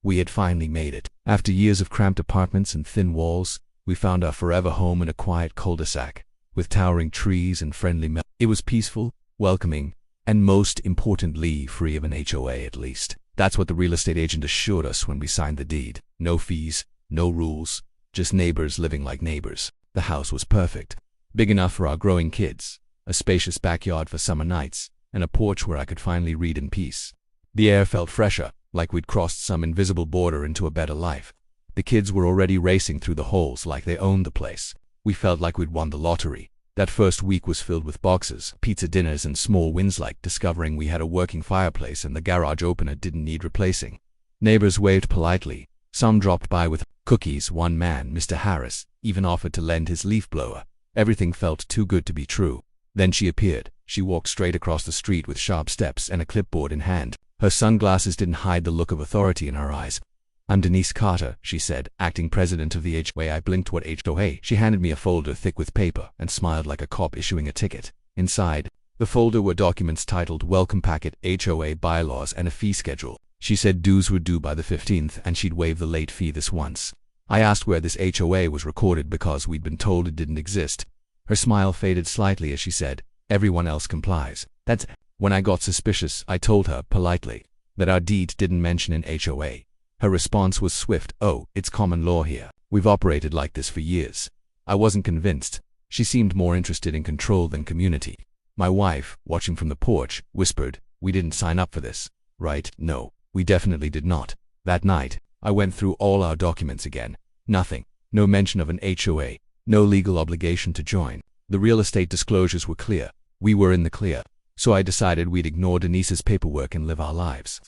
We had finally made it. After years of cramped apartments and thin walls, we found our forever home in a quiet cul-de-sac, with towering trees and friendly It was peaceful, welcoming, and most importantly, free of an HOA at least. That's what the real estate agent assured us when we signed the deed. No fees, no rules, just neighbors living like neighbors. The house was perfect. Big enough for our growing kids, a spacious backyard for summer nights, and a porch where I could finally read in peace. The air felt fresher, like we'd crossed some invisible border into a better life. The kids were already racing through the halls like they owned the place. We felt like we'd won the lottery. That first week was filled with boxes, pizza dinners, and small wins like discovering we had a working fireplace and the garage opener didn't need replacing. Neighbors waved politely. Some dropped by with cookies. One man, Mr. Harris, even offered to lend his leaf blower. Everything felt too good to be true. Then she appeared. She walked straight across the street with sharp steps and a clipboard in hand. Her sunglasses didn't hide the look of authority in her eyes. "I'm Denise Carter," she said, "acting president of the HOA." I blinked. "What HOA?" She handed me a folder thick with paper and smiled like a cop issuing a ticket. Inside the folder were documents titled Welcome Packet, HOA Bylaws, and a fee schedule. She said dues were due by the 15th and she'd waive the late fee this once. I asked where this HOA was recorded because we'd been told it didn't exist. Her smile faded slightly as she said, "Everyone else complies." That's when I got suspicious. I told her, politely, that our deed didn't mention an HOA. Her response was swift. "Oh, it's common law here. We've operated like this for years." I wasn't convinced. She seemed more interested in control than community. My wife, watching from the porch, whispered, "We didn't sign up for this, right?" No, we definitely did not. That night, I went through all our documents again. Nothing. No mention of an HOA. No legal obligation to join. The real estate disclosures were clear. We were in the clear. So I decided we'd ignore Denise's paperwork and live our lives.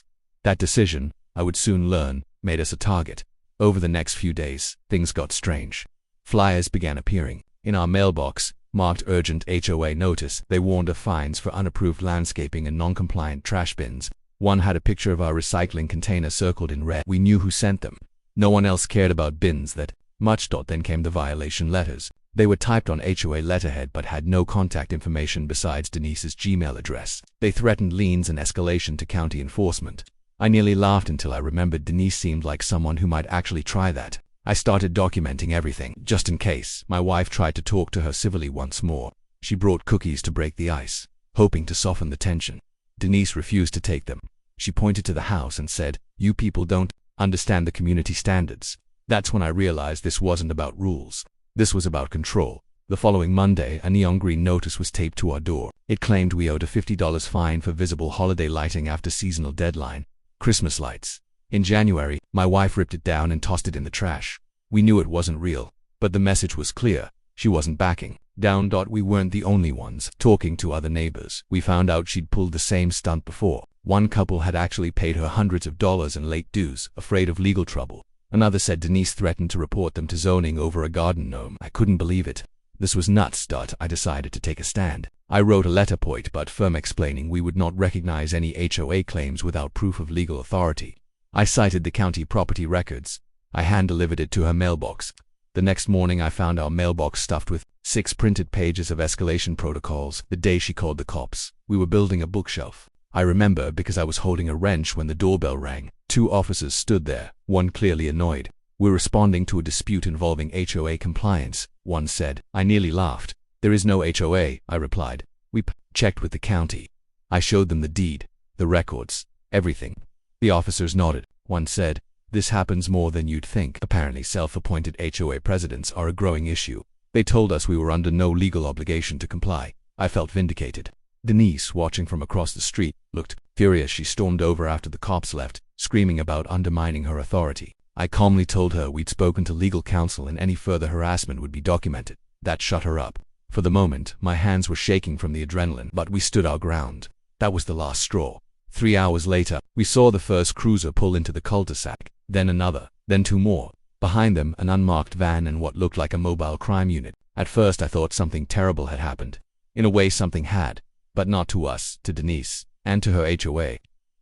That decision, I would soon learn, made us a target. Over the next few days, things got strange. Flyers began appearing. In our mailbox, marked urgent HOA notice, they warned of fines for unapproved landscaping and non-compliant trash bins. One had a picture of our recycling container circled in red. We knew who sent them. No one else cared about bins that much. Then came the violation letters. They were typed on HOA letterhead but had no contact information besides Denise's Gmail address. They threatened liens and escalation to county enforcement. I nearly laughed until I remembered Denise seemed like someone who might actually try that. I started documenting everything, just in case. My wife tried to talk to her civilly once more. She brought cookies to break the ice, hoping to soften the tension. Denise refused to take them. She pointed to the house and said, "You people don't understand the community standards." That's when I realized this wasn't about rules. This was about control. The following Monday, a neon green notice was taped to our door. It claimed we owed a $50 fine for visible holiday lighting after seasonal deadline. Christmas lights. In January, my wife ripped it down and tossed it in the trash. We knew it wasn't real, but the message was clear. She wasn't backing down. We weren't the only ones. Talking to other neighbors, we found out she'd pulled the same stunt before. One couple had actually paid her hundreds of dollars in late dues, afraid of legal trouble. Another said Denise threatened to report them to zoning over a garden gnome. I couldn't believe it. This was nuts. I decided to take a stand. I wrote a letter, point but firm, explaining we would not recognize any HOA claims without proof of legal authority. I cited the county property records. I hand-delivered it to her mailbox. The next morning I found our mailbox stuffed with 6 printed pages of escalation protocols. The day she called the cops, we were building a bookshelf. I remember because I was holding a wrench when the doorbell rang. 2 officers stood there, one clearly annoyed. "We're responding to a dispute involving HOA compliance," one said. I nearly laughed. "There is no HOA," I replied. "We checked with the county." I showed them the deed, the records, everything. The officers nodded. One said, "This happens more than you'd think." Apparently self-appointed HOA presidents are a growing issue. They told us we were under no legal obligation to comply. I felt vindicated. Denise, watching from across the street, looked furious. She stormed over after the cops left, screaming about undermining her authority. I calmly told her we'd spoken to legal counsel and any further harassment would be documented. That shut her up. For the moment, my hands were shaking from the adrenaline, but we stood our ground. That was the last straw. 3 hours later, we saw the first cruiser pull into the cul-de-sac, then another, then 2 more. Behind them, an unmarked van and what looked like a mobile crime unit. At first I thought something terrible had happened. In a way something had, but not to us, to Denise, and to her HOA.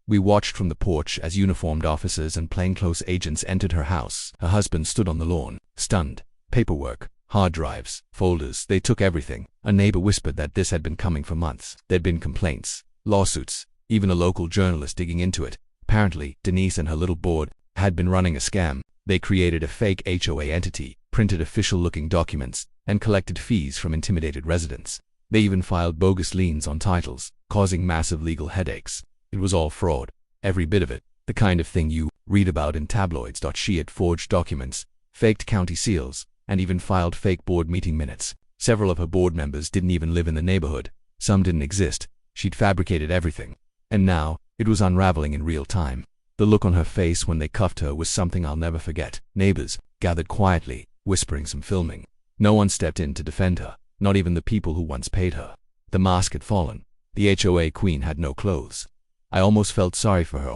We watched from the porch as uniformed officers and plainclothes agents entered her house. Her husband stood on the lawn, stunned. Paperwork, hard drives, folders, they took everything. A neighbor whispered that this had been coming for months. There'd been complaints, lawsuits, even a local journalist digging into it. Apparently, Denise and her little board had been running a scam. They created a fake HOA entity, printed official-looking documents, and collected fees from intimidated residents. They even filed bogus liens on titles, causing massive legal headaches. It was all fraud. Every bit of it. The kind of thing you read about in tabloids. She had forged documents, faked county seals, and even filed fake board meeting minutes. Several of her board members didn't even live in the neighborhood. Some didn't exist. She'd fabricated everything. And now, it was unraveling in real time. The look on her face when they cuffed her was something I'll never forget. Neighbors gathered quietly, whispering some filming. No one stepped in to defend her, not even the people who once paid her. The mask had fallen. The HOA queen had no clothes. I almost felt sorry for her,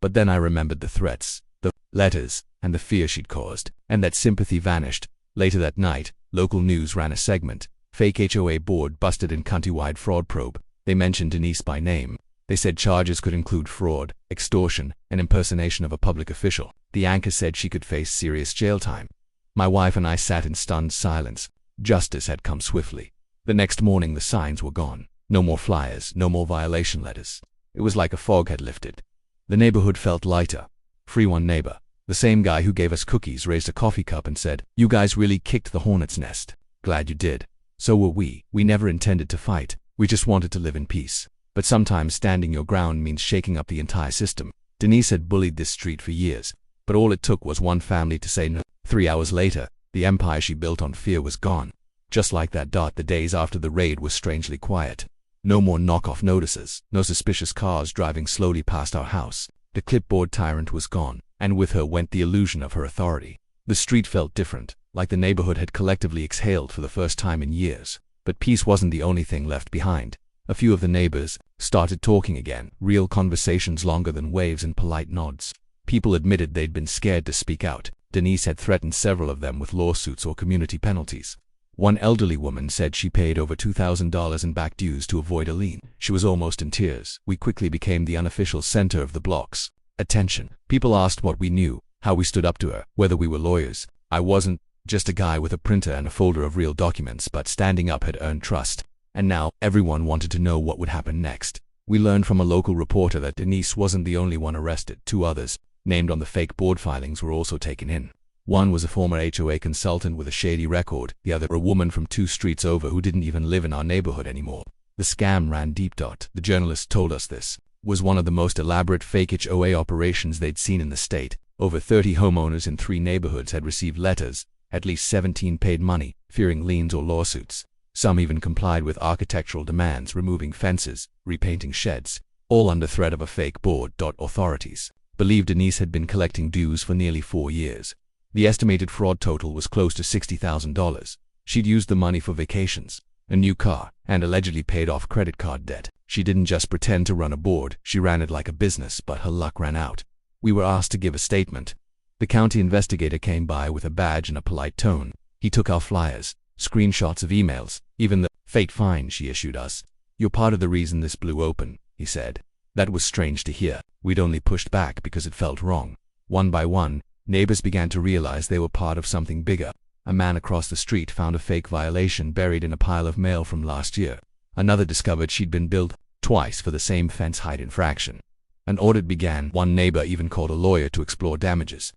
but then I remembered the threats, the letters, and the fear she'd caused, and that sympathy vanished. Later that night, local news ran a segment, "Fake HOA board busted in countrywide fraud probe." They mentioned Denise by name. They said charges could include fraud, extortion, and impersonation of a public official. The anchor said she could face serious jail time. My wife and I sat in stunned silence. Justice had come swiftly. The next morning the signs were gone. No more flyers, no more violation letters. It was like a fog had lifted. The neighborhood felt lighter. Free. One neighbor, the same guy who gave us cookies, raised a coffee cup and said, "You guys really kicked the hornet's nest. Glad you did. So were we. We never intended to fight. We just wanted to live in peace. But sometimes standing your ground means shaking up the entire system." Denise had bullied this street for years, but all it took was one family to say no. 3 hours later, the empire she built on fear was gone. Just like that. The days after the raid were strangely quiet. No more knockoff notices, no suspicious cars driving slowly past our house. The clipboard tyrant was gone, and with her went the illusion of her authority. The street felt different, like the neighborhood had collectively exhaled for the first time in years. But peace wasn't the only thing left behind. A few of the neighbors started talking again, real conversations longer than waves and polite nods. People admitted they'd been scared to speak out. Denise had threatened several of them with lawsuits or community penalties. One elderly woman said she paid over $2,000 in back dues to avoid a lien. She was almost in tears. We quickly became the unofficial center of the block's attention. People asked what we knew, how we stood up to her, whether we were lawyers. I wasn't just a guy with a printer and a folder of real documents, but standing up had earned trust. And now, everyone wanted to know what would happen next. We learned from a local reporter that Denise wasn't the only one arrested. 2 others, named on the fake board filings, were also taken in. One was a former HOA consultant with a shady record, the other a woman from 2 streets over who didn't even live in our neighborhood anymore. The scam ran deep. The journalist told us this was one of the most elaborate fake HOA operations they'd seen in the state. Over 30 homeowners in 3 neighborhoods had received letters. At least 17 paid money, fearing liens or lawsuits. Some even complied with architectural demands, removing fences, repainting sheds, all under threat of a fake board. Authorities believed Denise had been collecting dues for nearly 4 years. The estimated fraud total was close to $60,000. She'd used the money for vacations, a new car, and allegedly paid off credit card debt. She didn't just pretend to run a board, she ran it like a business, but her luck ran out. We were asked to give a statement. The county investigator came by with a badge and a polite tone. He took our flyers, screenshots of emails, even the fake fine she issued us. "You're part of the reason this blew open," he said. That was strange to hear. We'd only pushed back because it felt wrong. One by one, neighbors began to realize they were part of something bigger. A man across the street found a fake violation buried in a pile of mail from last year. Another discovered she'd been billed twice for the same fence height infraction. An audit began. One neighbor even called a lawyer to explore damages.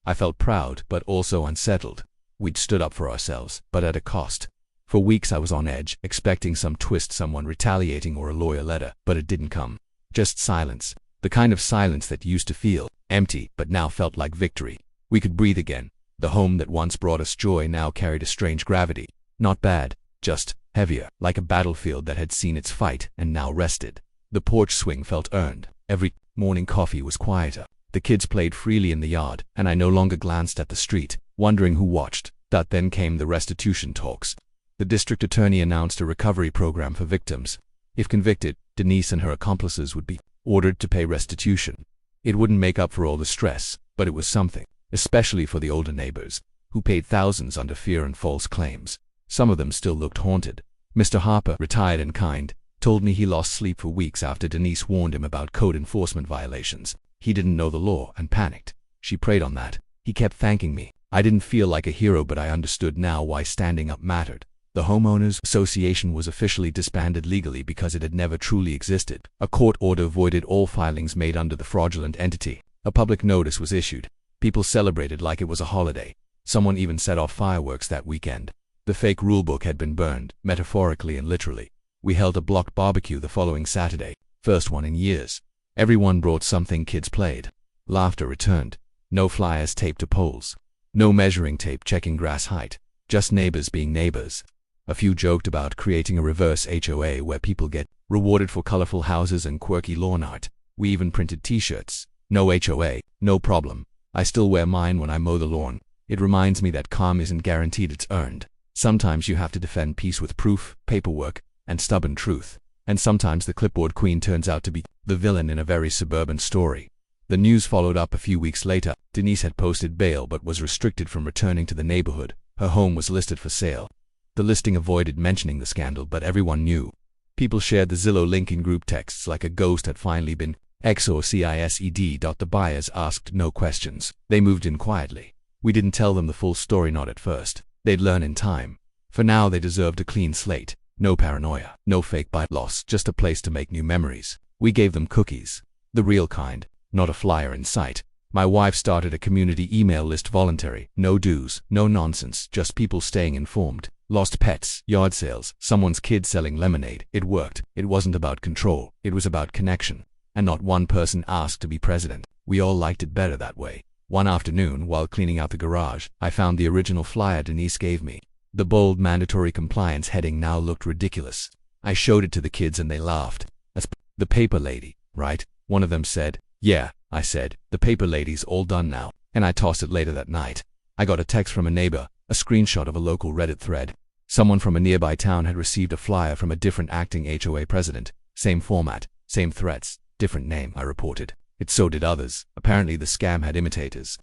I felt proud, but also unsettled. We'd stood up for ourselves, but at a cost. For weeks I was on edge, expecting some twist, someone retaliating or a lawyer letter, but it didn't come. Just silence. The kind of silence that used to feel empty, but now felt like victory. We could breathe again. The home that once brought us joy now carried a strange gravity. Not bad, just heavier, like a battlefield that had seen its fight and now rested. The porch swing felt earned. Every morning coffee was quieter. The kids played freely in the yard, and I no longer glanced at the street, wondering who watched. Then came the restitution talks. The district attorney announced a recovery program for victims. If convicted, Denise and her accomplices would be ordered to pay restitution. It wouldn't make up for all the stress, but it was something, especially for the older neighbors, who paid thousands under fear and false claims. Some of them still looked haunted. Mr. Harper, retired and kind, told me he lost sleep for weeks after Denise warned him about code enforcement violations. He didn't know the law and panicked. She preyed on that. He kept thanking me. I didn't feel like a hero, but I understood now why standing up mattered. The Homeowners Association was officially disbanded legally because it had never truly existed. A court order voided all filings made under the fraudulent entity. A public notice was issued. People celebrated like it was a holiday. Someone even set off fireworks that weekend. The fake rulebook had been burned, metaphorically and literally. We held a block barbecue the following Saturday, first one in years. Everyone brought something, kids played. Laughter returned. No flyers taped to poles. No measuring tape checking grass height. Just neighbors being neighbors. A few joked about creating a reverse HOA where people get rewarded for colorful houses and quirky lawn art. We even printed t-shirts. No HOA, no problem. I still wear mine when I mow the lawn. It reminds me that calm isn't guaranteed, it's earned. Sometimes you have to defend peace with proof, paperwork, and stubborn truth. And sometimes the clipboard queen turns out to be the villain in a very suburban story. The news followed up a few weeks later. Denise had posted bail but was restricted from returning to the neighborhood. Her home was listed for sale. The listing avoided mentioning the scandal, but everyone knew. People shared the Zillow link in group texts like a ghost had finally been exorcised. The buyers asked no questions. They moved in quietly. We didn't tell them the full story, not at first. They'd learn in time. For now they deserved a clean slate. No paranoia, no fake bite loss, just a place to make new memories. We gave them cookies. The real kind, not a flyer in sight. My wife started a community email list, voluntary. No dues, no nonsense, just people staying informed. Lost pets, yard sales, someone's kid selling lemonade. It worked. It wasn't about control. It was about connection. And not one person asked to be president. We all liked it better that way. One afternoon, while cleaning out the garage, I found the original flyer Denise gave me. The bold mandatory compliance heading now looked ridiculous. I showed it to the kids and they laughed. That's the paper lady, right? One of them said. Yeah, I said. The paper lady's all done now. And I tossed it later that night. I got a text from a neighbor, a screenshot of a local Reddit thread. Someone from a nearby town had received a flyer from a different acting HOA president. Same format, same threats, different name, I reported. So did others. Apparently the scam had imitators.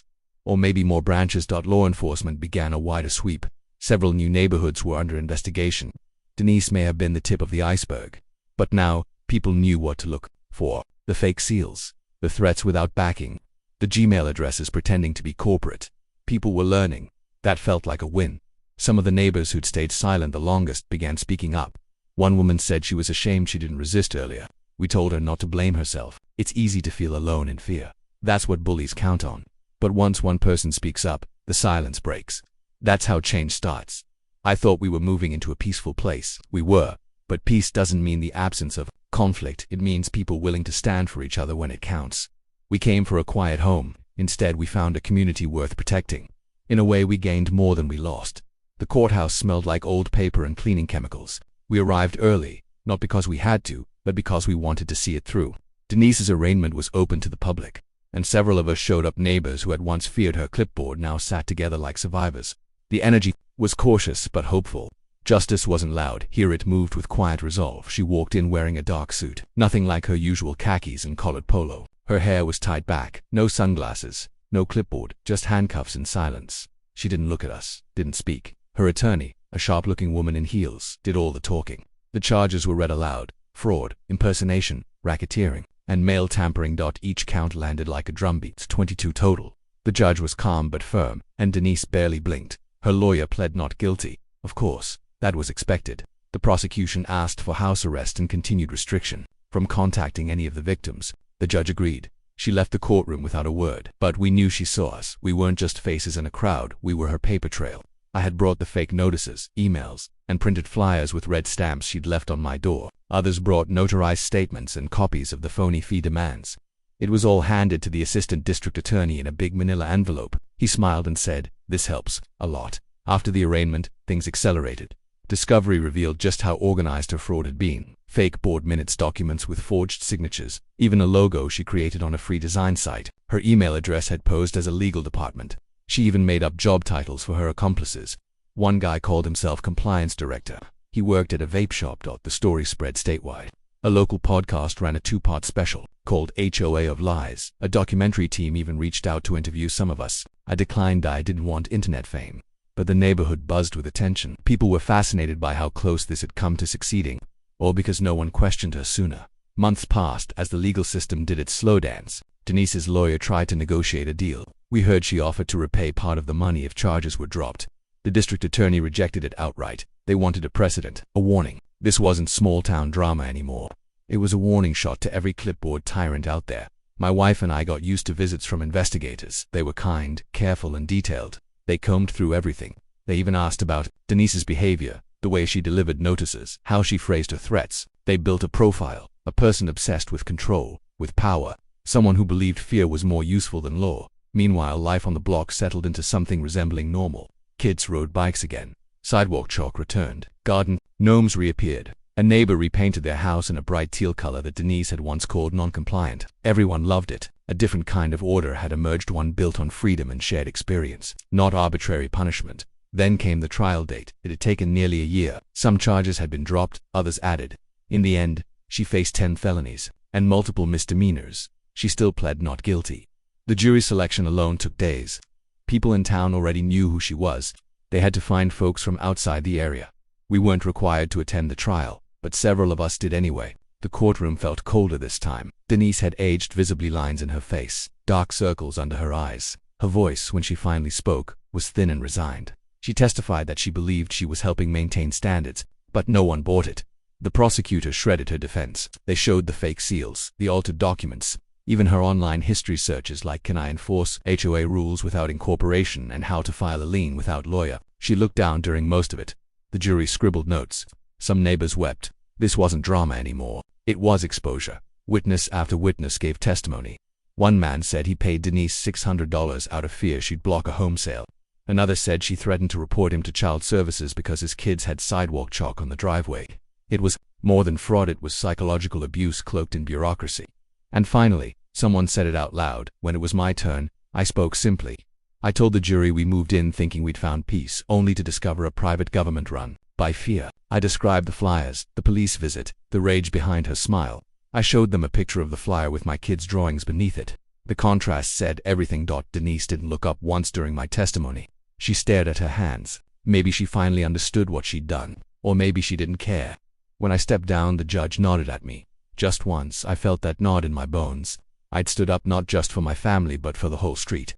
Or maybe more branches. Law enforcement began a wider sweep. Several new neighborhoods were under investigation. Denise may have been the tip of the iceberg. But now, people knew what to look for. The fake seals. The threats without backing. The Gmail addresses pretending to be corporate. People were learning. That felt like a win. Some of the neighbors who'd stayed silent the longest began speaking up. One woman said she was ashamed she didn't resist earlier. We told her not to blame herself. It's easy to feel alone in fear. That's what bullies count on. But once one person speaks up, the silence breaks. That's how change starts. I thought we were moving into a peaceful place. We were. But peace doesn't mean the absence of conflict. It means people willing to stand for each other when it counts. We came for a quiet home. Instead, we found a community worth protecting. In a way, we gained more than we lost. The courthouse smelled like old paper and cleaning chemicals. We arrived early, not because we had to, but because we wanted to see it through. Denise's arraignment was open to the public, and several of us showed up. Neighbors who had once feared her clipboard now sat together like survivors. The energy was cautious but hopeful. Justice wasn't loud. Here it moved with quiet resolve. She walked in wearing a dark suit, nothing like her usual khakis and collared polo. Her hair was tied back, no sunglasses, no clipboard, just handcuffs and silence. She didn't look at us, didn't speak. Her attorney, a sharp-looking woman in heels, did all the talking. The charges were read aloud: fraud, impersonation, racketeering, and mail tampering. Each count landed like a drumbeat. 22 total. The judge was calm but firm, and Denise barely blinked. Her lawyer pled not guilty. Of course, that was expected. The prosecution asked for house arrest and continued restriction from contacting any of the victims. The judge agreed. She left the courtroom without a word. But we knew she saw us. We weren't just faces in a crowd. We were her paper trail. I had brought the fake notices, emails, and printed flyers with red stamps she'd left on my door. Others brought notarized statements and copies of the phony fee demands. It was all handed to the assistant district attorney in a big manila envelope. He smiled and said, "This helps a lot." After the arraignment, things accelerated. Discovery revealed just how organized her fraud had been. Fake board minutes, documents with forged signatures, even a logo she created on a free design site. Her email address had posed as a legal department. She even made up job titles for her accomplices. One guy called himself compliance director. He worked at a vape shop. The story spread statewide. A local podcast ran a 2-part special called HOA of Lies. A documentary team even reached out to interview some of us. I declined. I didn't want internet fame. But the neighborhood buzzed with attention. People were fascinated by how close this had come to succeeding, all because no one questioned her sooner. Months passed as the legal system did its slow dance. Denise's lawyer tried to negotiate a deal. We heard she offered to repay part of the money if charges were dropped. The district attorney rejected it outright. They wanted a precedent, a warning. This wasn't small-town drama anymore. It was a warning shot to every clipboard tyrant out there. My wife and I got used to visits from investigators. They were kind, careful, and detailed. They combed through everything. They even asked about Denise's behavior, the way she delivered notices, how she phrased her threats. They built a profile, a person obsessed with control, with power, someone who believed fear was more useful than law. Meanwhile, life on the block settled into something resembling normal. Kids rode bikes again. Sidewalk chalk returned. Garden gnomes reappeared. A neighbor repainted their house in a bright teal color that Denise had once called non-compliant. Everyone loved it. A different kind of order had emerged, one built on freedom and shared experience, not arbitrary punishment. Then came the trial date. It had taken nearly a year. Some charges had been dropped, others added. In the end, she faced 10 felonies and multiple misdemeanors. She still pled not guilty. The jury selection alone took days. People in town already knew who she was. They had to find folks from outside the area. We weren't required to attend the trial, but several of us did anyway. The courtroom felt colder this time. Denise had aged visibly, lines in her face, dark circles under her eyes. Her voice, when she finally spoke, was thin and resigned. She testified that she believed she was helping maintain standards, but no one bought it. The prosecutor shredded her defense. They showed the fake seals, the altered documents, even her online history searches like can I enforce HOA rules without incorporation and how to file a lien without lawyer. She looked down during most of it. The jury scribbled notes. Some neighbors wept. This wasn't drama anymore. It was exposure. Witness after witness gave testimony. One man said he paid Denise $600 out of fear she'd block a home sale. Another said she threatened to report him to child services because his kids had sidewalk chalk on the driveway. It was more than fraud, it was psychological abuse cloaked in bureaucracy. And finally, someone said it out loud. When it was my turn, I spoke simply. I told the jury we moved in thinking we'd found peace, only to discover a private government run by fear. I described the flyers, the police visit, the rage behind her smile. I showed them a picture of the flyer with my kids' drawings beneath it. The contrast said everything. Denise didn't look up once during my testimony. She stared at her hands. Maybe she finally understood what she'd done, or maybe she didn't care. When I stepped down, the judge nodded at me. Just once, I felt that nod in my bones. I'd stood up not just for my family but for the whole street.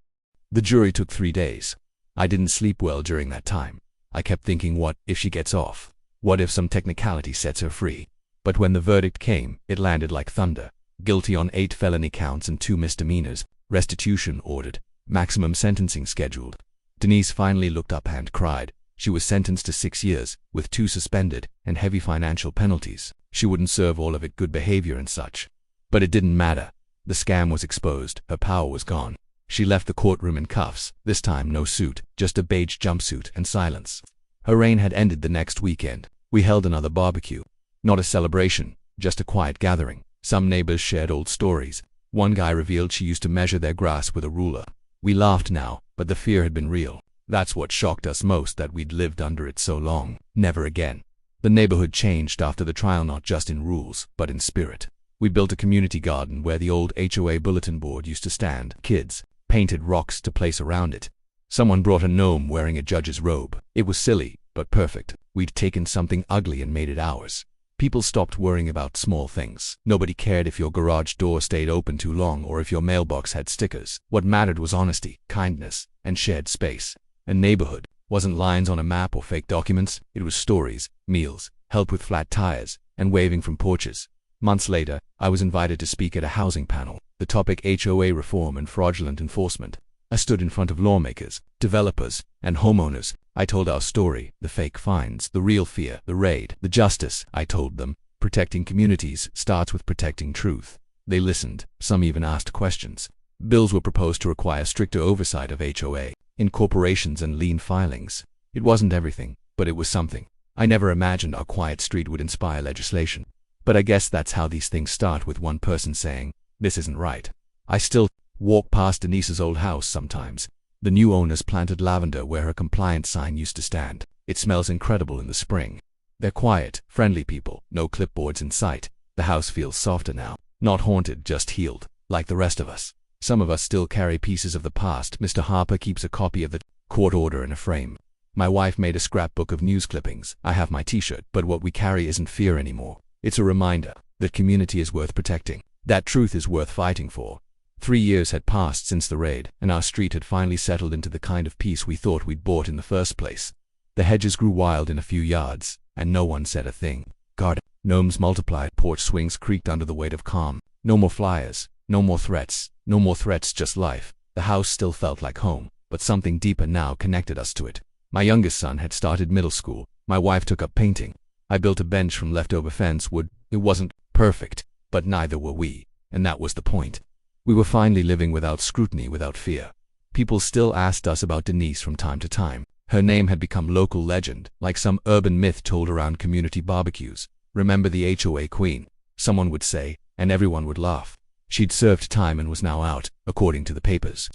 The jury took 3 days. I didn't sleep well during that time. I kept thinking, what if she gets off? What if some technicality sets her free? But when the verdict came, it landed like thunder. Guilty on 8 felony counts and 2 misdemeanors. Restitution ordered. Maximum sentencing scheduled. Denise finally looked up and cried. She was sentenced to 6 years, with 2 suspended, and heavy financial penalties. She wouldn't serve all of it, good behavior and such. But it didn't matter. The scam was exposed. Her power was gone. She left the courtroom in cuffs. This time no suit, just a beige jumpsuit and silence. Her reign had ended the next weekend. We held another barbecue. Not a celebration, just a quiet gathering. Some neighbors shared old stories. One guy revealed she used to measure their grass with a ruler. We laughed now, but the fear had been real. That's what shocked us most, that we'd lived under it so long. Never again. The neighborhood changed after the trial, not just in rules, but in spirit. We built a community garden where the old HOA bulletin board used to stand. Kids painted rocks to place around it. Someone brought a gnome wearing a judge's robe. It was silly, but perfect. We'd taken something ugly and made it ours. People stopped worrying about small things. Nobody cared if your garage door stayed open too long or if your mailbox had stickers. What mattered was honesty, kindness, and shared space. A neighborhood wasn't lines on a map or fake documents. It was stories, meals, help with flat tires, and waving from porches. Months later, I was invited to speak at a housing panel. The topic: HOA reform and fraudulent enforcement. I stood in front of lawmakers, developers, and homeowners. I told our story, the fake fines, the real fear, the raid, the justice. I told them, protecting communities starts with protecting truth. They listened. Some even asked questions. Bills were proposed to require stricter oversight of HOA, incorporations, and lien filings. It wasn't everything, but it was something. I never imagined our quiet street would inspire legislation. But I guess that's how these things start, with one person saying, "This isn't right." I still walk past Denise's old house sometimes. The new owners planted lavender where her compliance sign used to stand. It smells incredible in the spring. They're quiet, friendly people, no clipboards in sight. The house feels softer now, not haunted, just healed, like the rest of us. Some of us still carry pieces of the past. Mr. Harper keeps a copy of the court order in a frame. My wife made a scrapbook of news clippings. I have my t-shirt, but what we carry isn't fear anymore. It's a reminder that community is worth protecting, that truth is worth fighting for. 3 years had passed since the raid, and our street had finally settled into the kind of peace we thought we'd bought in the first place. The hedges grew wild in a few yards, and no one said a thing. Garden gnomes multiplied, porch swings creaked under the weight of calm. No more flyers, No more threats, no more threats, just life. The house still felt like home, but something deeper now connected us to it. My youngest son had started middle school. My wife took up painting. I built a bench from leftover fence wood. It wasn't perfect, but neither were we, and that was the point. We were finally living without scrutiny, without fear. People still asked us about Denise from time to time. Her name had become local legend, like some urban myth told around community barbecues. Remember the HOA queen? Someone would say, and everyone would laugh. She'd served time and was now out, according to the papers.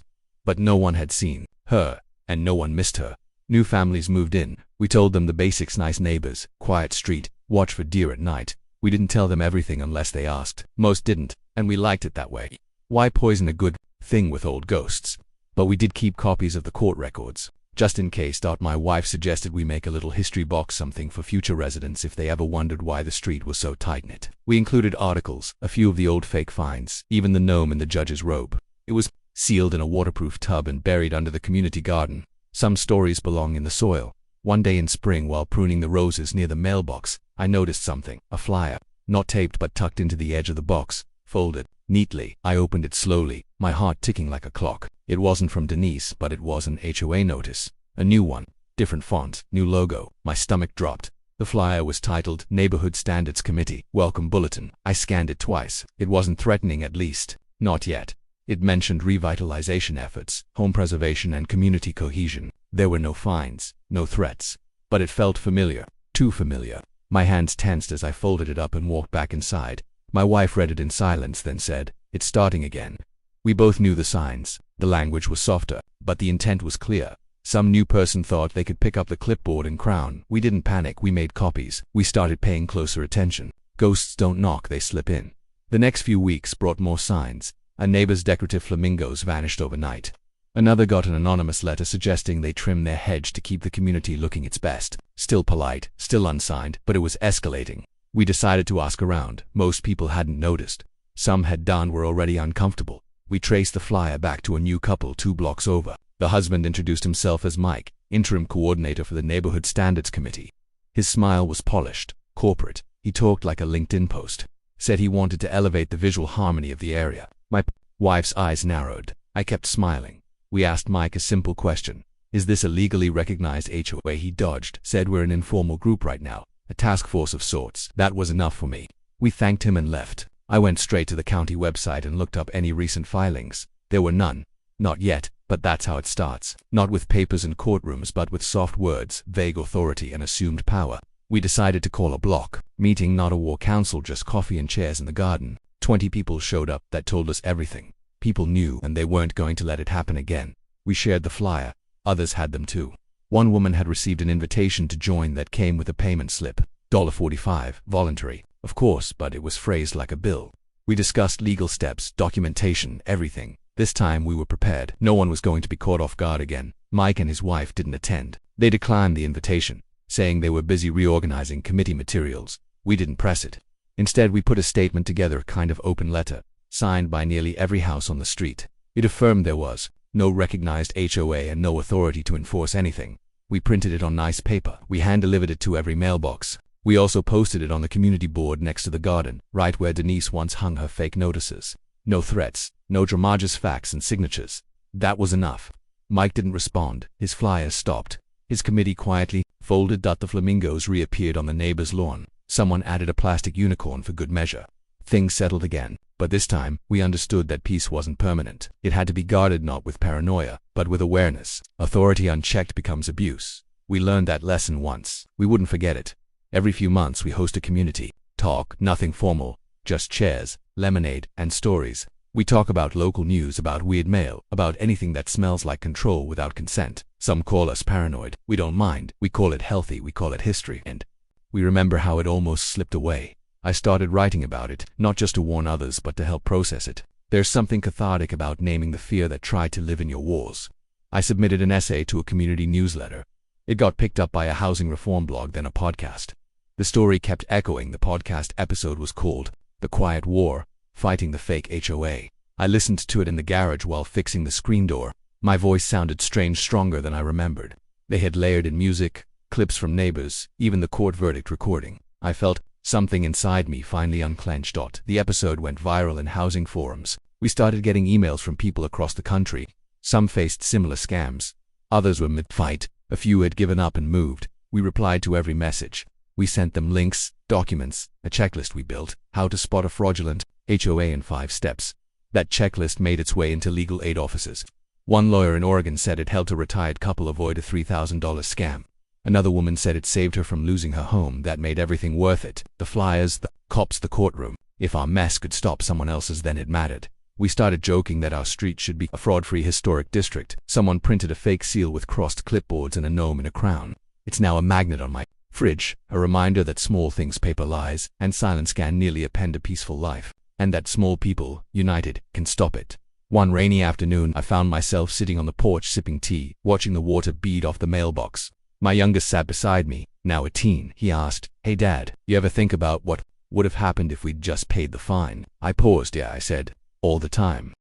But no one had seen her, and no one missed her. New families moved in. We told them the basics: nice neighbors, quiet street, watch for deer at night. We didn't tell them everything unless they asked. Most didn't, and we liked it that way. Why poison a good thing with old ghosts? But we did keep copies of the court records, just in case. My wife suggested we make a little history box, something for future residents if they ever wondered why the street was so tight-knit. We included articles, a few of the old fake finds, even the gnome in the judge's robe. It was sealed in a waterproof tub and buried under the community garden. Some stories belong in the soil. One day in spring, while pruning the roses near the mailbox, I noticed something, a flyer, not taped but tucked into the edge of the box, folded neatly. I opened it slowly, my heart ticking like a clock. It wasn't from Denise, but it was an HOA notice. A new one, different font, new logo. My stomach dropped. The flyer was titled Neighborhood Standards Committee Welcome Bulletin. I scanned it twice. It wasn't threatening, at least not yet. It mentioned revitalization efforts, home preservation and community cohesion. There were no fines, no threats. But it felt familiar, too familiar. My hands tensed as I folded it up and walked back inside. My wife read it in silence, then said, "It's starting again." We both knew the signs. The language was softer, but the intent was clear. Some new person thought they could pick up the clipboard and crown. We didn't panic. We made copies. We started paying closer attention. Ghosts don't knock, they slip in. The next few weeks brought more signs. A neighbor's decorative flamingos vanished overnight. Another got an anonymous letter suggesting they trim their hedge to keep the community looking its best. Still polite, still unsigned, but it was escalating. We decided to ask around. Most people hadn't noticed. Some had done, were already uncomfortable. We traced the flyer back to a new couple 2 blocks over. The husband introduced himself as Mike, interim coordinator for the Neighborhood Standards Committee. His smile was polished, corporate. He talked like a LinkedIn post. Said he wanted to elevate the visual harmony of the area. My wife's eyes narrowed. I kept smiling. We asked Mike a simple question. Is this a legally recognized HOA? He dodged, said we're an informal group right now, a task force of sorts. That was enough for me. We thanked him and left. I went straight to the county website and looked up any recent filings. There were none. Not yet, but that's how it starts. Not with papers and courtrooms, but with soft words, vague authority and assumed power. We decided to call a block meeting, not a war council, just coffee and chairs in the garden. 20 people showed up that told us everything. People knew, and they weren't going to let it happen again. We shared the flyer. Others had them too. One woman had received an invitation to join that came with a payment slip. $45, voluntary, of course, but it was phrased like a bill. We discussed legal steps, documentation, everything. This time we were prepared. No one was going to be caught off guard again. Mike and his wife didn't attend. They declined the invitation, saying they were busy reorganizing committee materials. We didn't press it. Instead, we put a statement together, a kind of open letter, signed by nearly every house on the street. It affirmed there was no recognized HOA and no authority to enforce anything. We printed it on nice paper. We hand-delivered it to every mailbox. We also posted it on the community board next to the garden, right where Denise once hung her fake notices. No threats, no drama, just facts and signatures. That was enough. Mike didn't respond. His flyers stopped. His committee quietly folded. The flamingos reappeared on the neighbor's lawn. Someone added a plastic unicorn for good measure. Things settled again, but this time, we understood that peace wasn't permanent. It had to be guarded, not with paranoia, but with awareness. Authority unchecked becomes abuse. We learned that lesson once. We wouldn't forget it. Every few months we host a community talk, nothing formal, just chairs, lemonade, and stories. We talk about local news, about weird mail, about anything that smells like control without consent. Some call us paranoid. We don't mind. We call it healthy. We call it history. And we remember how it almost slipped away. I started writing about it, not just to warn others, but to help process it. There's something cathartic about naming the fear that tried to live in your walls. I submitted an essay to a community newsletter. It got picked up by a housing reform blog, then a podcast. The story kept echoing. The podcast episode was called The Quiet War, Fighting the Fake HOA. I listened to it in the garage while fixing the screen door. My voice sounded strange, stronger than I remembered. They had layered in music, clips from neighbors, even the court verdict recording. I felt something inside me finally unclenched. The episode went viral in housing forums. We started getting emails from people across the country. Some faced similar scams. Others were mid-fight. A few had given up and moved. We replied to every message. We sent them links, documents, a checklist we built, how to spot a fraudulent HOA in 5 steps. That checklist made its way into legal aid offices. One lawyer in Oregon said it helped a retired couple avoid a $3,000 scam. Another woman said it saved her from losing her home. That made everything worth it. The flyers, the cops, the courtroom. If our mess could stop someone else's, then it mattered. We started joking that our street should be a fraud-free historic district. Someone printed a fake seal with crossed clipboards and a gnome in a crown. It's now a magnet on my fridge, a reminder that small things, paper lies, and silence can nearly append a peaceful life, and that small people, united, can stop it. One rainy afternoon, I found myself sitting on the porch sipping tea, watching the water bead off the mailbox. My youngest sat beside me, now a teen. He asked, "Hey Dad, you ever think about what would have happened if we'd just paid the fine?" I paused. "Yeah," I said, "all the time."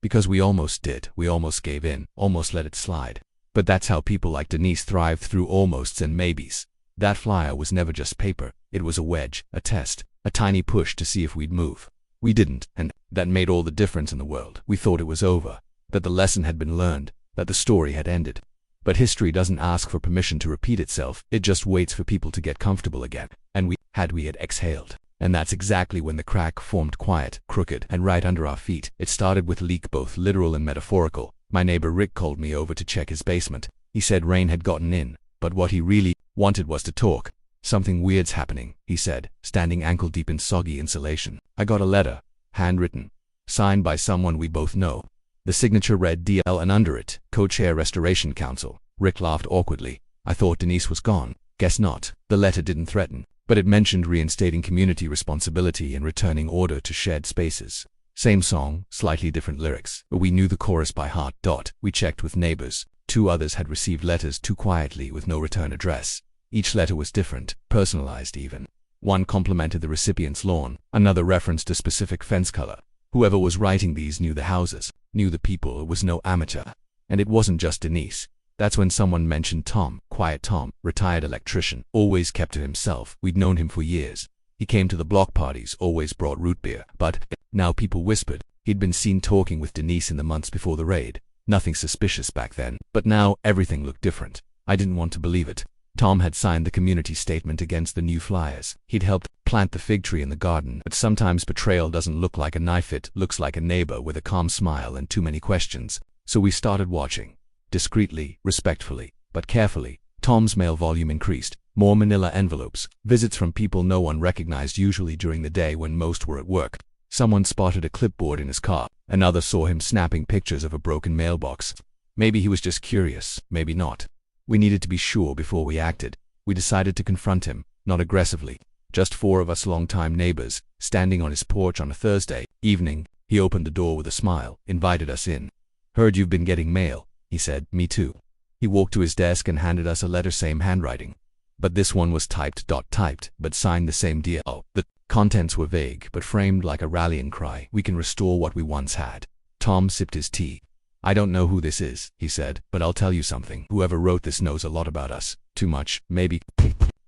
Because we almost did. We almost gave in, almost let it slide. But that's how people like Denise thrived through almosts and maybes. That flyer was never just paper. It was a wedge, a test, a tiny push to see if we'd move. We didn't, and that made all the difference in the world. We thought it was over, that the lesson had been learned, that the story had ended. But history doesn't ask for permission to repeat itself. It just waits for people to get comfortable again. And we had exhaled. And that's exactly when the crack formed, quiet, crooked, and right under our feet. It started with a leak, both literal and metaphorical. My neighbor Rick called me over to check his basement. He said rain had gotten in, but what he really wanted was to talk. "Something weird's happening," he said, standing ankle-deep in soggy insulation. "I got a letter, handwritten, signed by someone we both know." The signature read DL, and under it, Co-Chair Restoration Council. Rick laughed awkwardly. "I thought Denise was gone." "Guess not." The letter didn't threaten, but it mentioned reinstating community responsibility and returning order to shared spaces. Same song, slightly different lyrics, but we knew the chorus by heart. We checked with neighbors. 2 others had received letters too quietly with no return address. Each letter was different, personalized even. One complimented the recipient's lawn, another referenced a specific fence color. Whoever was writing these knew the houses, knew the people. It was no amateur. And it wasn't just Denise. That's when someone mentioned Tom, quiet Tom, retired electrician, always kept to himself. We'd known him for years. He came to the block parties, always brought root beer. But now people whispered he'd been seen talking with Denise in the months before the raid. Nothing suspicious back then, but now everything looked different. I didn't want to believe it. Tom had signed the community statement against the new flyers. He'd helped plant the fig tree in the garden. But sometimes betrayal doesn't look like a knife. It looks like a neighbor with a calm smile and too many questions. So we started watching. Discreetly, respectfully, but carefully. Tom's mail volume increased. More manila envelopes. Visits from people no one recognized, usually during the day when most were at work. Someone spotted a clipboard in his car. Another saw him snapping pictures of a broken mailbox. Maybe he was just curious, maybe not. We needed to be sure before we acted. We decided to confront him, not aggressively. Just 4 of us longtime neighbors, standing on his porch on a Thursday evening. He opened the door with a smile, invited us in. "Heard you've been getting mail," he said. "Me too." He walked to his desk and handed us a letter, same handwriting. But this one was typed, but signed the same DL. The contents were vague, but framed like a rallying cry. "We can restore what we once had." Tom sipped his tea. "I don't know who this is," he said, "but I'll tell you something. Whoever wrote this knows a lot about us. Too much, maybe."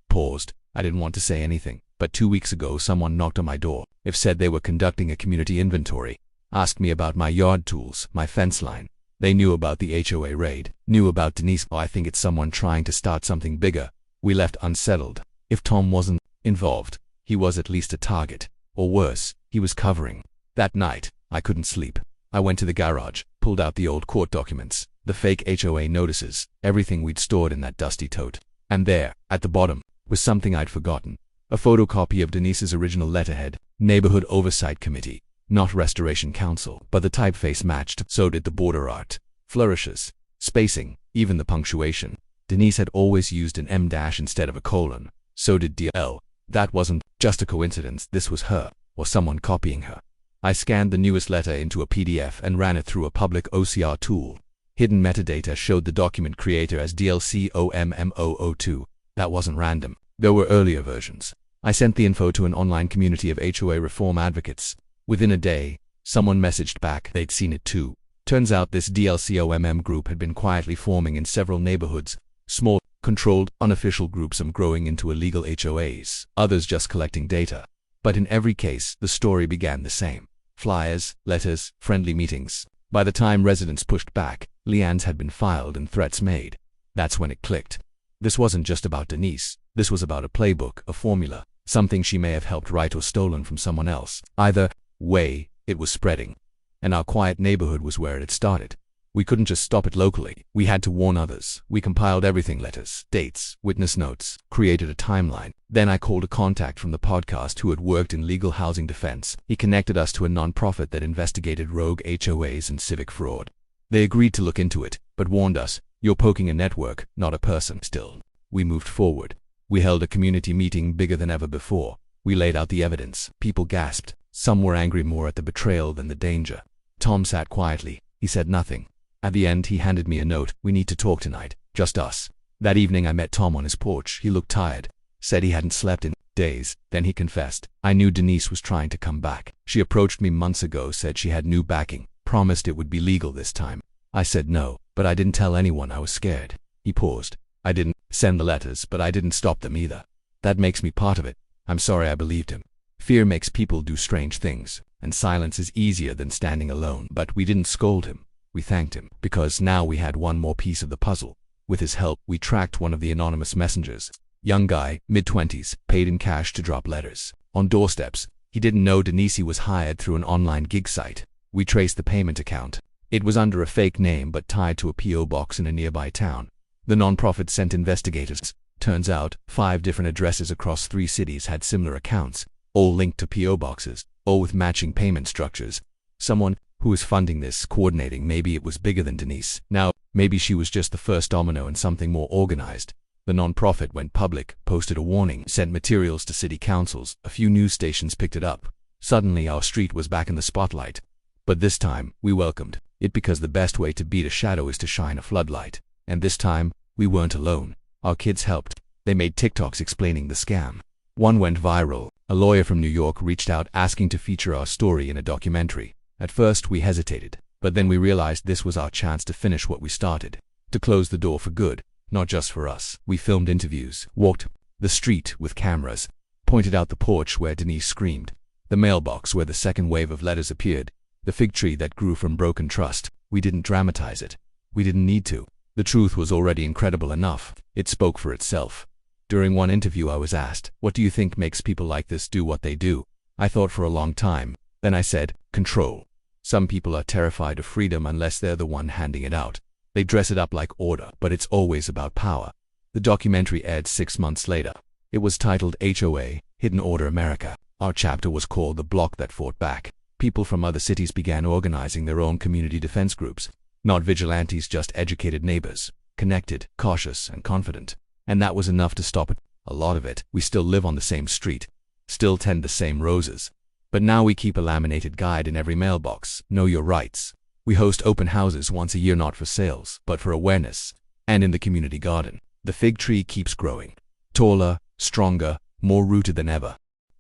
Paused. I didn't want to say anything, but 2 weeks ago someone knocked on my door. If said they were conducting a community inventory. Asked me about my yard tools, my fence line. They knew about the HOA raid, knew about Denise. "Oh, I think it's someone trying to start something bigger." We left unsettled. If Tom wasn't involved, he was at least a target. Or worse, he was covering. That night, I couldn't sleep. I went to the garage, pulled out the old court documents, the fake HOA notices, everything we'd stored in that dusty tote. And there, at the bottom, was something I'd forgotten. A photocopy of Denise's original letterhead, Neighborhood Oversight Committee. Not Restoration Council, but the typeface matched. So did the border art. Flourishes, spacing, even the punctuation. Denise had always used an M- instead of a colon. So did DL. That wasn't just a coincidence. This was her, or someone copying her. I scanned the newest letter into a PDF and ran it through a public OCR tool. Hidden metadata showed the document creator as DLCOMMO02. That wasn't random. There were earlier versions. I sent the info to an online community of HOA reform advocates. Within a day, someone messaged back they'd seen it too. Turns out this DLCOMM group had been quietly forming in several neighborhoods. Small, controlled, unofficial groups, some growing into illegal HOAs, others just collecting data. But in every case, the story began the same. flyers, letters, friendly meetings. By the time residents pushed back, liens had been filed and threats made. That's when it clicked. This wasn't just about Denise. This was about a playbook, a formula, something she may have helped write or stolen from someone else. Either way, it was spreading. And our quiet neighborhood was where it had started. We couldn't just stop it locally. We had to warn others. We compiled everything: letters, dates, witness notes, created a timeline. Then I called a contact from the podcast who had worked in legal housing defense. He connected us to a nonprofit that investigated rogue HOAs and civic fraud. They agreed to look into it, but warned us, "You're poking a network, not a person." Still, we moved forward. We held a community meeting bigger than ever before. We laid out the evidence. People gasped. Some were angry more at the betrayal than the danger. Tom sat quietly. He said nothing. At the end, he handed me a note. "We need to talk tonight. Just us." That evening I met Tom on his porch. He looked tired. Said he hadn't slept in days. Then he confessed. "I knew Denise was trying to come back. She approached me months ago, said she had new backing, promised it would be legal this time. I said no, but I didn't tell anyone. I was scared." He paused. "I didn't send the letters, but I didn't stop them either. That makes me part of it. I'm sorry I believed him." Fear makes people do strange things, and silence is easier than standing alone. But we didn't scold him. We thanked him, because now we had one more piece of the puzzle. With his help, we tracked one of the anonymous messengers. Young guy, mid-20s, paid in cash to drop letters on doorsteps. He didn't know Denise was hired through an online gig site. We traced the payment account. It was under a fake name but tied to a P.O. box in a nearby town. The nonprofit sent investigators. Turns out, 5 different addresses across 3 cities had similar accounts, all linked to P.O. boxes, all with matching payment structures. Someone who was funding this, coordinating. Maybe it was bigger than Denise. Now, maybe she was just the first domino in something more organized. The nonprofit went public, posted a warning, sent materials to city councils. A few news stations picked it up. Suddenly our street was back in the spotlight. But this time, we welcomed it, because the best way to beat a shadow is to shine a floodlight. And this time, we weren't alone. Our kids helped. They made TikToks explaining the scam. One went viral. A lawyer from New York reached out asking to feature our story in a documentary. At first we hesitated, but then we realized this was our chance to finish what we started, to close the door for good, not just for us. We filmed interviews, walked the street with cameras, pointed out the porch where Denise screamed, the mailbox where the second wave of letters appeared, the fig tree that grew from broken trust. We didn't dramatize it. We didn't need to. The truth was already incredible enough. It spoke for itself. During one interview I was asked, "What do you think makes people like this do what they do?" I thought for a long time. Then I said, "Control." Some people are terrified of freedom unless they're the one handing it out. They dress it up like order, but it's always about power. The documentary aired 6 months later. It was titled HOA, Hidden Order America. Our chapter was called The Block That Fought Back. People from other cities began organizing their own community defense groups. Not vigilantes, just educated neighbors, connected, cautious, and confident. And that was enough to stop it. A lot of it. We still live on the same street, still tend the same roses. But now we keep a laminated guide in every mailbox. Know your rights. We host open houses once a year, not for sales, but for awareness. And in the community garden, the fig tree keeps growing. Taller, stronger, more rooted than ever.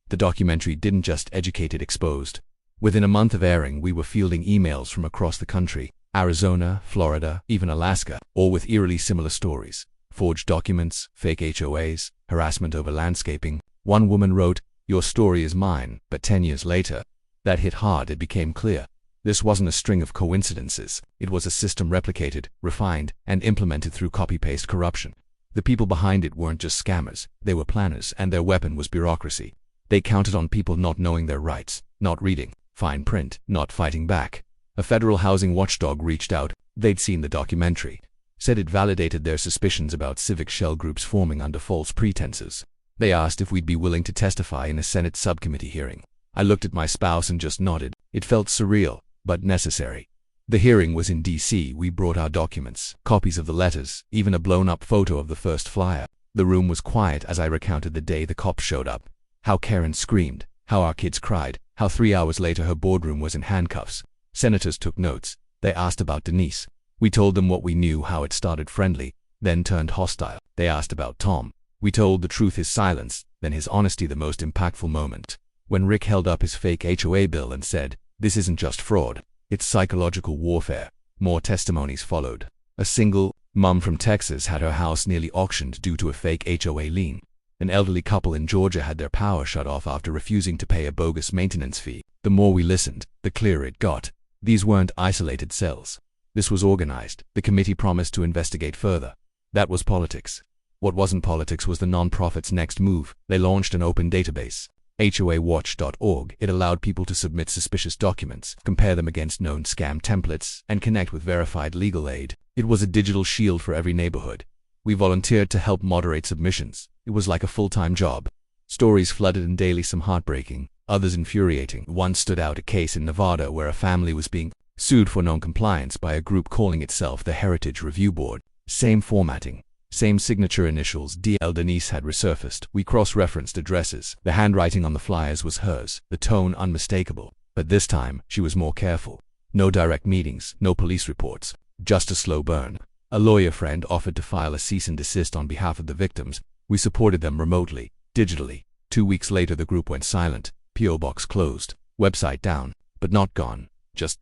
The documentary didn't just educate, it exposed. Within a month of airing, we were fielding emails from across the country. Arizona, Florida, even Alaska, all with eerily similar stories. Forged documents, fake HOAs, harassment over landscaping. One woman wrote, "Your story is mine," but 10 years later, that hit hard. It became clear. This wasn't a string of coincidences. It was a system replicated, refined, and implemented through copy-paste corruption. The people behind it weren't just scammers. They were planners, and their weapon was bureaucracy. They counted on people not knowing their rights, not reading fine print, not fighting back. A federal housing watchdog reached out. They'd seen the documentary, said it validated their suspicions about civic shell groups forming under false pretenses. They asked if we'd be willing to testify in a Senate subcommittee hearing. I looked at my spouse and just nodded. It felt surreal, but necessary. The hearing was in D.C. We brought our documents, copies of the letters, even a blown-up photo of the first flyer. The room was quiet as I recounted the day the cops showed up. How Karen screamed, how our kids cried, how 3 hours later her boardroom was in handcuffs. Senators took notes. They asked about Denise. We told them what we knew, how it started friendly, then turned hostile. They asked about Tom. We told the truth, his silence, then his honesty. The most impactful moment, when Rick held up his fake HOA bill and said, "This isn't just fraud, it's psychological warfare." More testimonies followed. A single mom from Texas had her house nearly auctioned due to a fake HOA lien. An elderly couple in Georgia had their power shut off after refusing to pay a bogus maintenance fee. The more we listened, the clearer it got. These weren't isolated cells. This was organized. The committee promised to investigate further. That was politics. What wasn't politics was the non-profit's next move. They launched an open database, HOAWatch.org. It allowed people to submit suspicious documents, compare them against known scam templates, and connect with verified legal aid. It was a digital shield for every neighborhood. We volunteered to help moderate submissions. It was like a full-time job. Stories flooded in daily, some heartbreaking, others infuriating. One stood out, a case in Nevada where a family was being sued for non-compliance by a group calling itself the Heritage Review Board. Same formatting, same signature initials. DL Denise had resurfaced. We cross-referenced addresses. The handwriting on the flyers was hers, the tone unmistakable. But this time, she was more careful. No direct meetings, no police reports, just a slow burn. A lawyer friend offered to file a cease and desist on behalf of the victims. We supported them remotely, digitally. 2 weeks later, the group went silent. P.O. box closed, website down, but not gone, just ...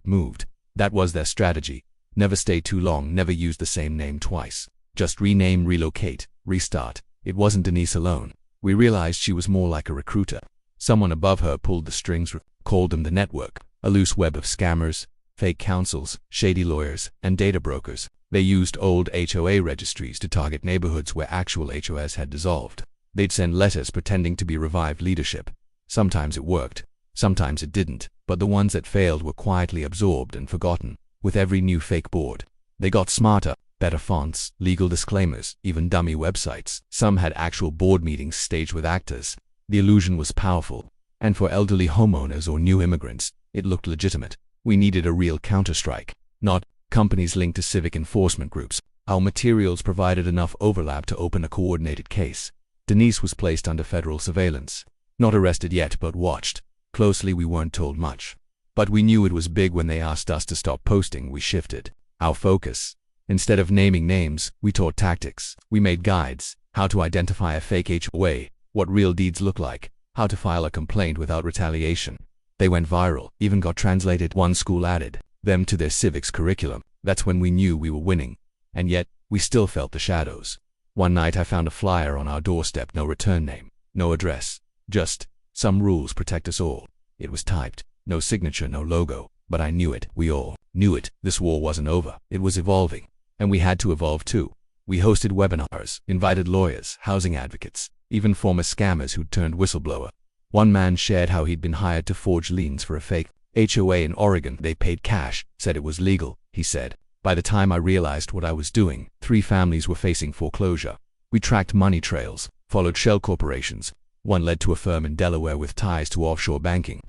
moved. That was their strategy. Never stay too long, never use the same name twice. Just rename, relocate, restart. It wasn't Denise alone. We realized she was more like a recruiter. Someone above her pulled the strings, called them the network, a loose web of scammers, fake counsels, shady lawyers, and data brokers. They used old HOA registries to target neighborhoods where actual HOAs had dissolved. They'd send letters pretending to be revived leadership. Sometimes it worked, sometimes it didn't, but the ones that failed were quietly absorbed and forgotten. With every new fake board, they got smarter, better fonts, legal disclaimers, even dummy websites. Some had actual board meetings staged with actors. The illusion was powerful, and for elderly homeowners or new immigrants, it looked legitimate. We needed a real counterstrike, not companies linked to civic enforcement groups. Our materials provided enough overlap to open a coordinated case. Denise was placed under federal surveillance. Not arrested yet, but watched closely. We weren't told much, but we knew it was big. When they asked us to stop posting, we shifted our focus. Instead of naming names, we taught tactics. We made guides: how to identify a fake HOA, what real deeds look like, how to file a complaint without retaliation. They went viral, even got translated. One school added them to their civics curriculum. That's when we knew we were winning. And yet, we still felt the shadows. One night I found a flyer on our doorstep. No return name, no address, just some rules protect us all. It was typed, no signature, no logo, but I knew it. We all knew it. This war wasn't over. It was evolving, and we had to evolve too. We hosted webinars, invited lawyers, housing advocates, even former scammers who'd turned whistleblower. One man shared how he'd been hired to forge liens for a fake HOA in Oregon. They paid cash, said it was legal, he said. By the time I realized what I was doing, 3 families were facing foreclosure. We tracked money trails, followed shell corporations. One led to a firm in Delaware with ties to offshore banking.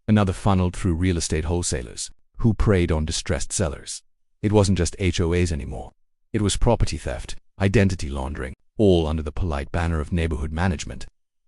Another funneled through real estate wholesalers, who preyed on distressed sellers. It wasn't just HOAs anymore. It was property theft, identity laundering, all under the polite banner of neighborhood management.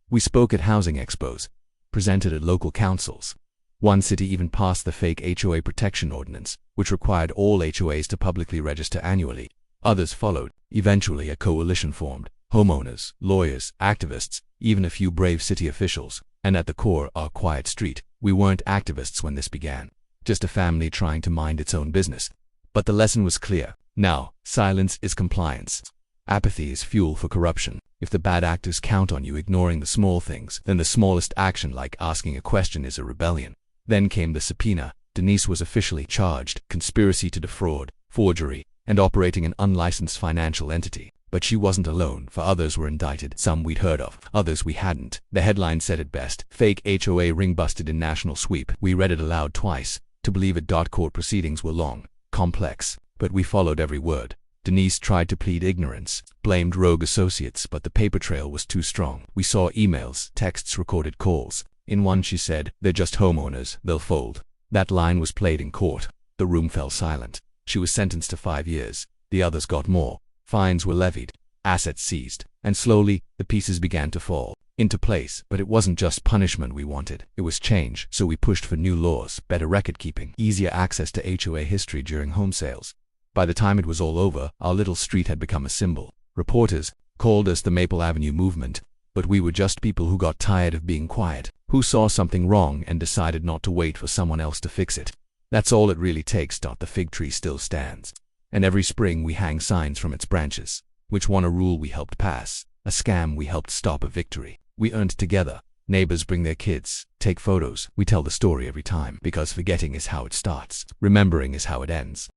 We spoke at housing expos, presented at local councils. One city even passed the fake HOA protection ordinance, which required all HOAs to publicly register annually. Others followed. Eventually a coalition formed: homeowners, lawyers, activists, even a few brave city officials. And at the core, our quiet street. We weren't activists when this began, just a family trying to mind its own business. But the lesson was clear. Now, silence is compliance. Apathy is fuel for corruption. If the bad actors count on you ignoring the small things, then the smallest action, like asking a question, is a rebellion. Then came the subpoena. Denise was officially charged: conspiracy to defraud, forgery, and operating an unlicensed financial entity. But she wasn't alone, for others were indicted. Some we'd heard of, others we hadn't. The headline said it best: fake HOA ring busted in national sweep. We read it aloud twice to believe it. Court proceedings were long, complex, but we followed every word. Denise tried to plead ignorance, blamed rogue associates, but the paper trail was too strong. We saw emails, texts, recorded calls. In one she said, "They're just homeowners, they'll fold." That line was played in court. The room fell silent. She was sentenced to 5 years. The others got more. Fines were levied, assets seized, and slowly, the pieces began to fall into place. But it wasn't just punishment we wanted, it was change. So we pushed for new laws, better record keeping, easier access to HOA history during home sales. By the time it was all over, our little street had become a symbol. Reporters called us the Maple Avenue movement, but we were just people who got tired of being quiet, who saw something wrong and decided not to wait for someone else to fix it. That's all it really takes. The fig tree still stands, and every spring we hang signs from its branches. Which one? A rule we helped pass, a scam we helped stop, a victory we earned together. Neighbors bring their kids, take photos. We tell the story every time because forgetting is how it starts. Remembering is how it ends.